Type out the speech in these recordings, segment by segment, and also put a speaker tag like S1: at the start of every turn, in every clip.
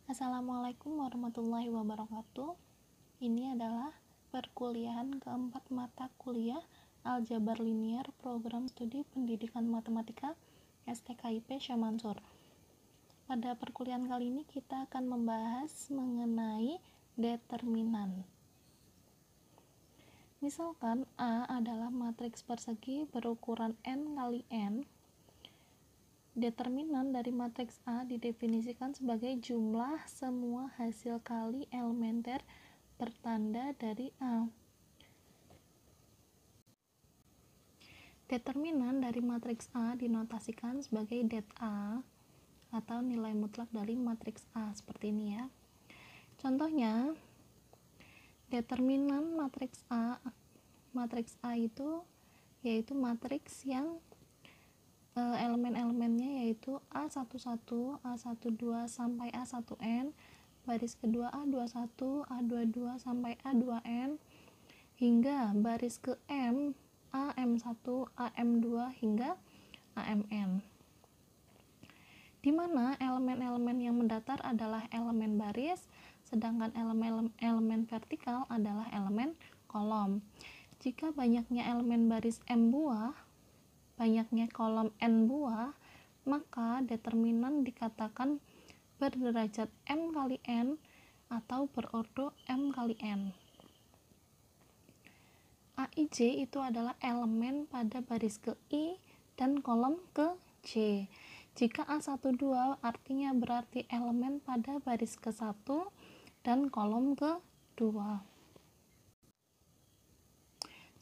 S1: Assalamualaikum warahmatullahi wabarakatuh. Ini adalah perkuliahan keempat mata kuliah Aljabar Linier Program Studi Pendidikan Matematika STKIP Syekh Mansur. Pada perkuliahan kali ini kita akan membahas mengenai determinan. Misalkan A adalah matriks persegi berukuran n kali n. Determinan dari matriks A didefinisikan sebagai jumlah semua hasil kali elementer bertanda dari A. Determinan dari matriks A dinotasikan sebagai det A atau nilai mutlak dari matriks A, seperti ini ya. Contohnya, determinan matriks A itu yaitu matriks yang elemen-elemennya yaitu A11, A12 sampai A1n, baris kedua A21, A22 sampai A2n, hingga baris ke M, AM1, AM2 hingga AMN. Di mana elemen-elemen yang mendatar adalah elemen baris, sedangkan elemen vertikal adalah elemen kolom. Jika banyaknya elemen baris M buah, banyaknya kolom n buah, maka determinan dikatakan berderajat m kali n atau berordo m kali n. Aij itu adalah elemen pada baris ke I dan kolom ke J. Jika A12 artinya berarti elemen pada baris ke 1 dan kolom ke 2.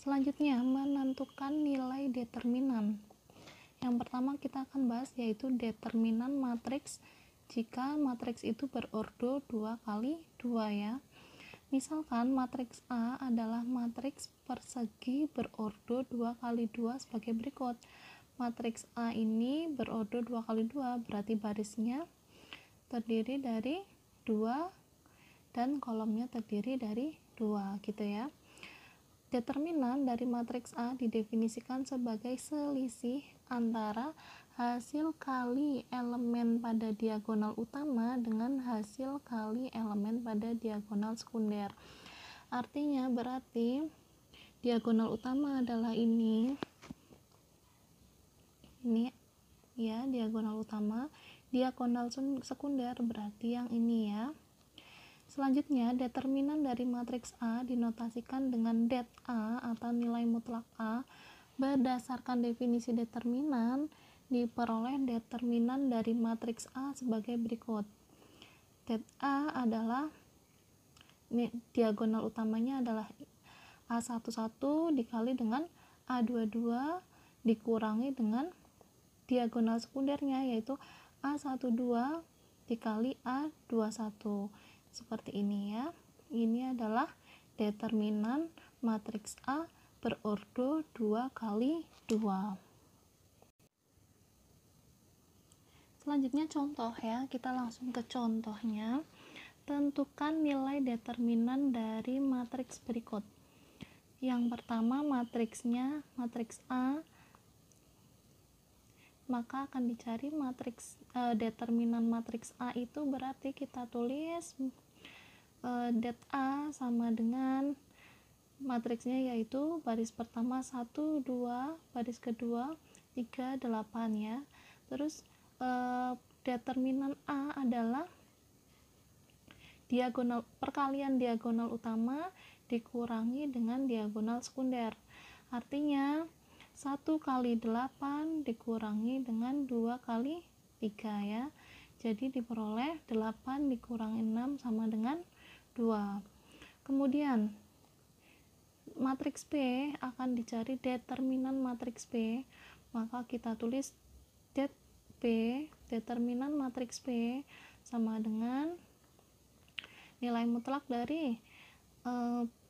S1: Selanjutnya, menentukan nilai determinan. Yang pertama kita akan bahas yaitu determinan matriks jika matriks itu berordo 2 kali 2 ya. Misalkan matriks A adalah matriks persegi berordo 2 kali 2 sebagai berikut. Matriks A ini berordo 2 kali 2, berarti barisnya terdiri dari 2 dan kolomnya terdiri dari 2 gitu ya. Determinan dari matriks A didefinisikan sebagai selisih antara hasil kali elemen pada diagonal utama dengan hasil kali elemen pada diagonal sekunder. Artinya berarti diagonal utama adalah ini ya, diagonal utama. Diagonal sekunder berarti yang ini ya. Selanjutnya, determinan dari matriks A dinotasikan dengan det A atau nilai mutlak A. Berdasarkan definisi determinan, diperoleh determinan dari matriks A sebagai berikut. Det A adalah diagonal utamanya adalah A11 dikali dengan A22 dikurangi dengan diagonal sekundernya yaitu A12 dikali A21. Seperti ini ya. Ini adalah determinan matriks A berordo 2 kali 2. Selanjutnya contoh ya. Kita langsung ke contohnya. Tentukan nilai determinan dari matriks berikut. Yang pertama matriksnya matriks A, maka akan dicari determinan matriks A itu berarti kita tulis det A sama dengan matriksnya yaitu baris pertama 1, 2, baris kedua 3, 8 ya. Terus determinan A adalah perkalian diagonal utama dikurangi dengan diagonal sekunder. Artinya 1 kali 8 dikurangi dengan 2 kali 3 ya. Jadi diperoleh 8 dikurangi 6 sama dengan 2. Kemudian matriks B akan dicari determinan matriks B, maka kita tulis det B, determinan matriks B sama dengan nilai mutlak dari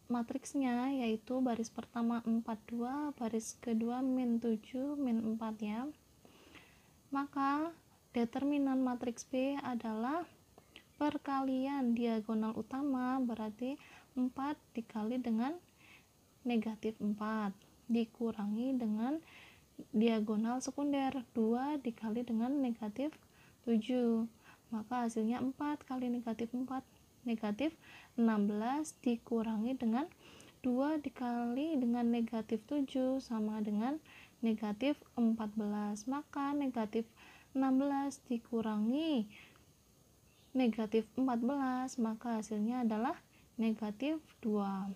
S1: matriksnya yaitu baris pertama 42, baris kedua min 7, min 4 ya. Maka determinan matriks B adalah perkalian diagonal utama berarti 4 dikali dengan negatif 4 dikurangi dengan diagonal sekunder 2 dikali dengan negatif 7. maka hasilnya 4 kali negatif 4, negatif 16 dikurangi dengan 2 dikali dengan negatif 7 sama dengan negatif 14, maka negatif 16 dikurangi negatif 14, maka hasilnya adalah negatif 2.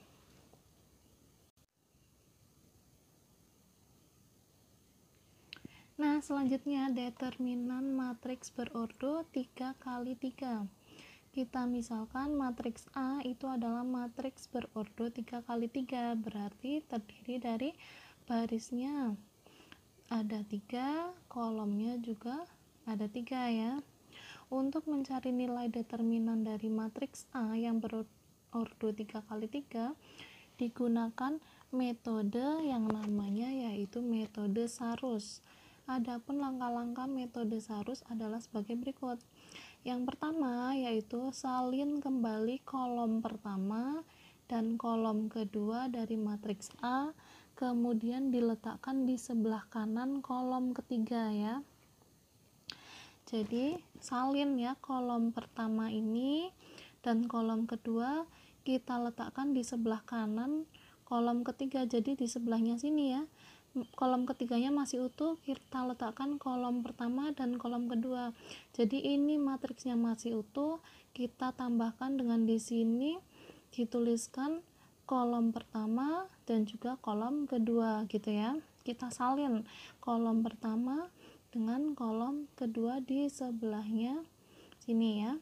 S1: Nah, selanjutnya determinan matriks berordo 3 kali 3. Kita misalkan matriks A itu adalah matriks berordo 3 kali 3, berarti terdiri dari barisnya ada 3, kolomnya juga ada 3 ya. Untuk mencari nilai determinan dari matriks A yang berordo 3 kali 3, digunakan metode yang namanya yaitu metode Sarus. Adapun langkah-langkah metode Sarus adalah sebagai berikut. Yang pertama yaitu salin kembali kolom pertama dan kolom kedua dari matriks A, kemudian diletakkan di sebelah kanan kolom ketiga ya. Jadi salin ya kolom pertama ini dan kolom kedua kita letakkan di sebelah kanan kolom ketiga, jadi di sebelahnya sini ya. Kolom ketiganya masih utuh, kita letakkan kolom pertama dan kolom kedua. Jadi ini matriksnya masih utuh, kita tambahkan dengan di sini dituliskan kolom pertama dan juga kolom kedua gitu ya. Kita salin kolom pertama dengan kolom kedua di sebelahnya sini ya.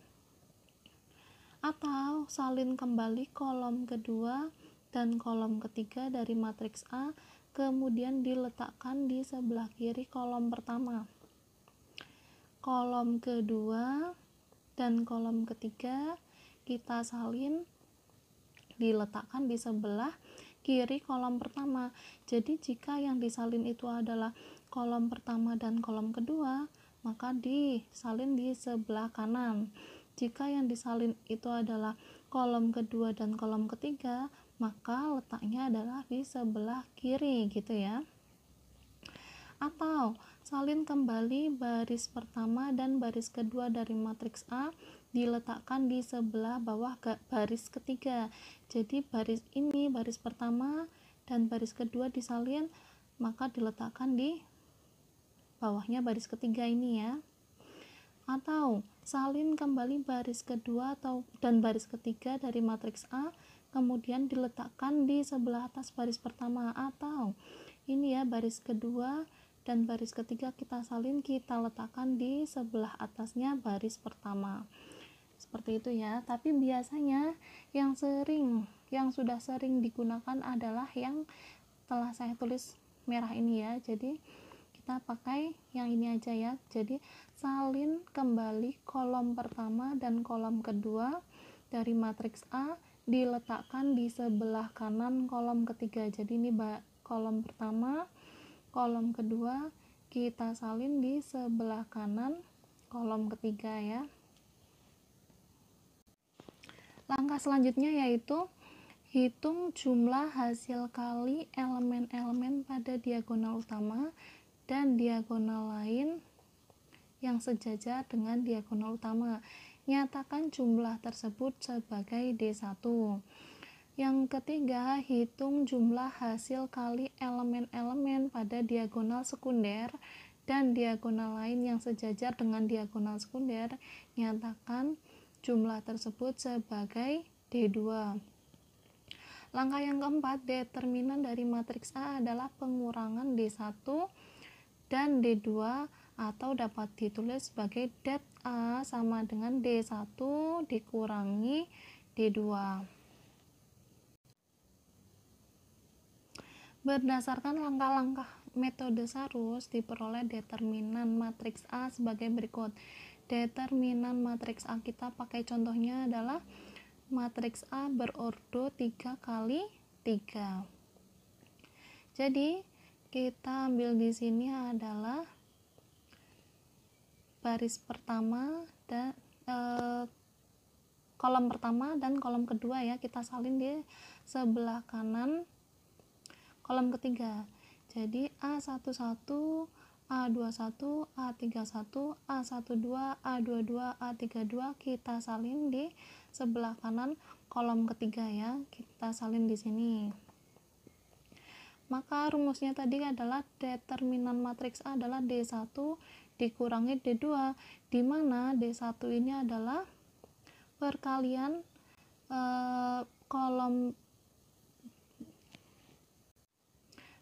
S1: Atau salin kembali kolom kedua dan kolom ketiga dari matriks A, kemudian diletakkan di sebelah kiri kolom pertama. Kolom kedua dan kolom ketiga kita salin diletakkan di sebelah kiri kolom pertama. Jadi jika yang disalin itu adalah kolom pertama dan kolom kedua, maka disalin di sebelah kanan. Jika yang disalin itu adalah kolom kedua dan kolom ketiga, maka letaknya adalah di sebelah kiri gitu ya. Atau salin kembali baris pertama dan baris kedua dari matriks A diletakkan di sebelah bawah baris ketiga. Jadi baris ini, baris pertama dan baris kedua disalin, maka diletakkan di bawahnya baris ketiga ini ya. Atau salin kembali baris kedua dan baris ketiga dari matriks A, kemudian diletakkan di sebelah atas baris pertama. Atau ini ya, baris kedua dan baris ketiga kita salin, kita letakkan di sebelah atasnya baris pertama. Seperti itu ya. Tapi biasanya yang sudah sering digunakan adalah yang telah saya tulis merah ini ya. Jadi kita pakai yang ini aja ya. Jadi salin kembali kolom pertama dan kolom kedua dari matriks A diletakkan di sebelah kanan kolom ketiga. Jadi ini kolom pertama, kolom kedua kita salin di sebelah kanan kolom ketiga ya. Langkah selanjutnya yaitu hitung jumlah hasil kali elemen-elemen pada diagonal utama dan diagonal lain yang sejajar dengan diagonal utama. Nyatakan jumlah tersebut sebagai D1. Yang ketiga, hitung jumlah hasil kali elemen-elemen pada diagonal sekunder dan diagonal lain yang sejajar dengan diagonal sekunder. Nyatakan jumlah tersebut sebagai D2. Langkah yang keempat, determinan dari matriks A adalah pengurangan D1 dan D2 atau dapat ditulis sebagai det A sama dengan D1 dikurangi D2. Berdasarkan langkah-langkah metode Sarus diperoleh determinan matriks A sebagai berikut. Determinan matriks A kita pakai contohnya adalah matriks A berordo 3 kali 3. Jadi kita ambil di sini adalah baris pertama dan kolom pertama dan kolom kedua ya, kita salin di sebelah kanan kolom ketiga. Jadi A11, A21, A31, A12, A22, A32 kita salin di sebelah kanan kolom ketiga ya. Kita salin di sini. Maka rumusnya tadi adalah determinan matriks A adalah D1 dikurangi D2, di mana D1 ini adalah perkalian kolom,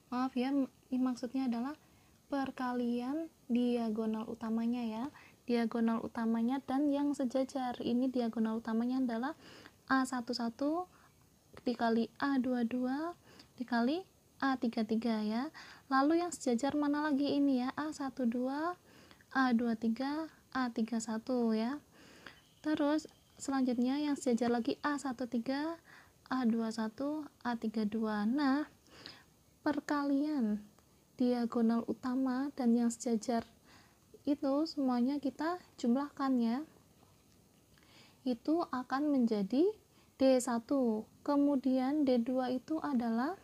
S1: maaf ya, maksudnya adalah perkalian diagonal utamanya ya, diagonal utamanya dan yang sejajar. Ini diagonal utamanya adalah A11 dikali A22 dikali A33 ya. Lalu yang sejajar mana lagi ini ya, A12 A23 A31 ya. Terus selanjutnya yang sejajar lagi A13 A21 A32. Nah, perkalian diagonal utama dan yang sejajar itu semuanya kita jumlahkan ya, itu akan menjadi D1. Kemudian D2 itu adalah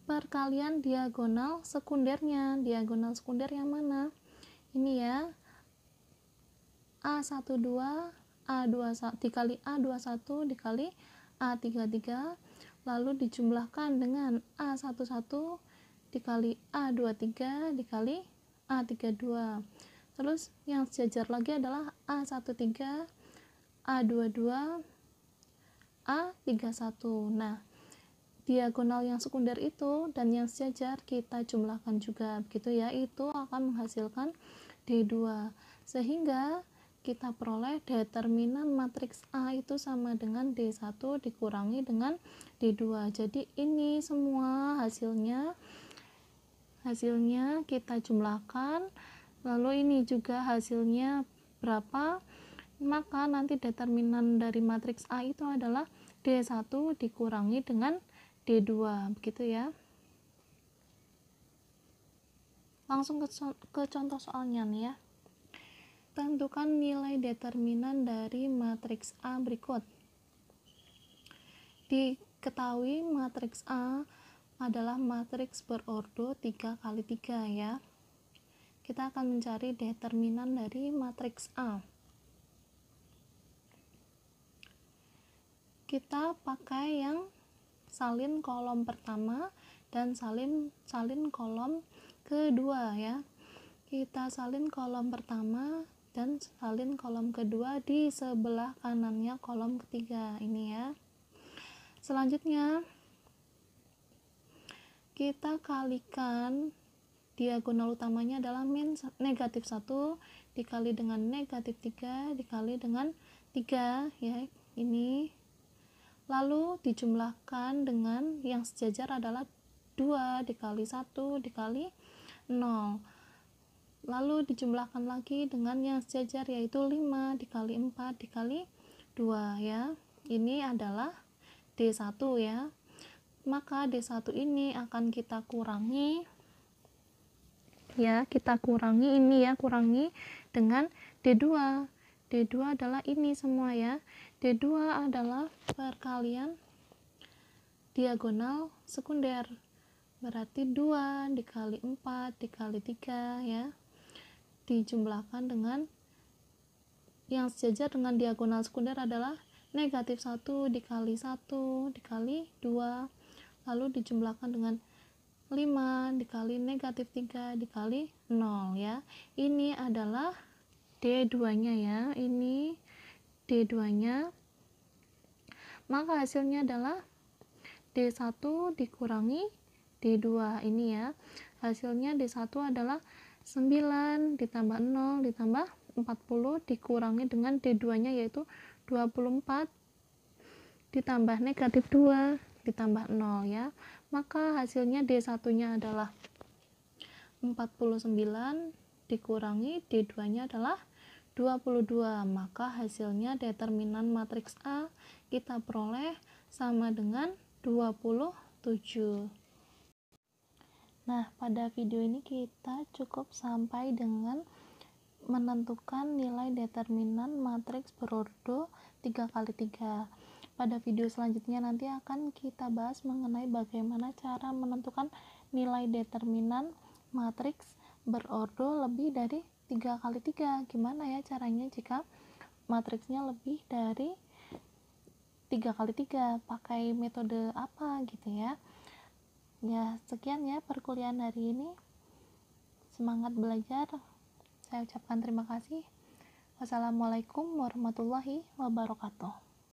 S1: perkalian diagonal sekundernya. Diagonal sekunder yang mana? Ini ya, A12 A21 dikali A21 dikali A33, lalu dijumlahkan dengan A11 dikali A23 dikali A32. Terus yang sejajar lagi adalah A13 A22 A31. Nah, diagonal yang sekunder itu dan yang sejajar kita jumlahkan juga begitu ya, itu akan menghasilkan D2, sehingga kita peroleh determinan matriks A itu sama dengan D1 dikurangi dengan D2. Jadi ini semua hasilnya kita jumlahkan, lalu ini juga hasilnya berapa, maka nanti determinan dari matriks A itu adalah D1 dikurangi dengan D2, begitu ya. Langsung ke contoh soalnya nih ya. Tentukan nilai determinan dari matriks A berikut. Diketahui matriks A adalah matriks berordo 3 kali 3 ya. Kita akan mencari determinan dari matriks A. Kita pakai yang salin kolom pertama dan salin kolom kedua ya. Kita salin kolom pertama dan salin kolom kedua di sebelah kanannya kolom ketiga ini ya. Selanjutnya kita kalikan diagonal utamanya adalah negatif 1 dikali dengan negatif 3 dikali dengan 3 ya, ini. Lalu dijumlahkan dengan yang sejajar adalah 2 dikali 1 dikali 0. Lalu dijumlahkan lagi dengan yang sejajar yaitu 5 dikali 4 dikali 2 ya. Ini adalah D1 ya. Maka D1 ini akan kita kurangi ya, kita kurangi ini ya, kurangi dengan D2. D2 adalah ini semua ya. D2 adalah perkalian diagonal sekunder. Berarti 2 dikali 4 dikali 3 ya. Dijumlahkan dengan yang sejajar dengan diagonal sekunder adalah negatif 1 dikali 1 dikali 2. Lalu dijumlahkan dengan 5 dikali negatif 3 dikali 0 ya. Ini adalah D2 nya ya, ini D2 nya. Maka hasilnya adalah D1 dikurangi D2 ini ya. Hasilnya D1 adalah 9 ditambah 0 ditambah 40 dikurangi dengan D2 nya yaitu 24 ditambah negatif 2 ditambah 0 ya. Maka hasilnya D1 nya adalah 49 dikurangi D2 nya adalah 22. Maka hasilnya determinan matriks A kita peroleh sama dengan 27. Nah, pada video ini kita cukup sampai dengan menentukan nilai determinan matriks berordo 3 kali 3. Pada video selanjutnya nanti akan kita bahas mengenai bagaimana cara menentukan nilai determinan matriks berordo lebih dari 3 kali 3. Gimana ya caranya jika matriksnya lebih dari 3 kali 3? Pakai metode apa gitu ya? Ya, sekian ya perkuliahan hari ini. Semangat belajar. Saya ucapkan terima kasih. Wassalamualaikum warahmatullahi wabarakatuh.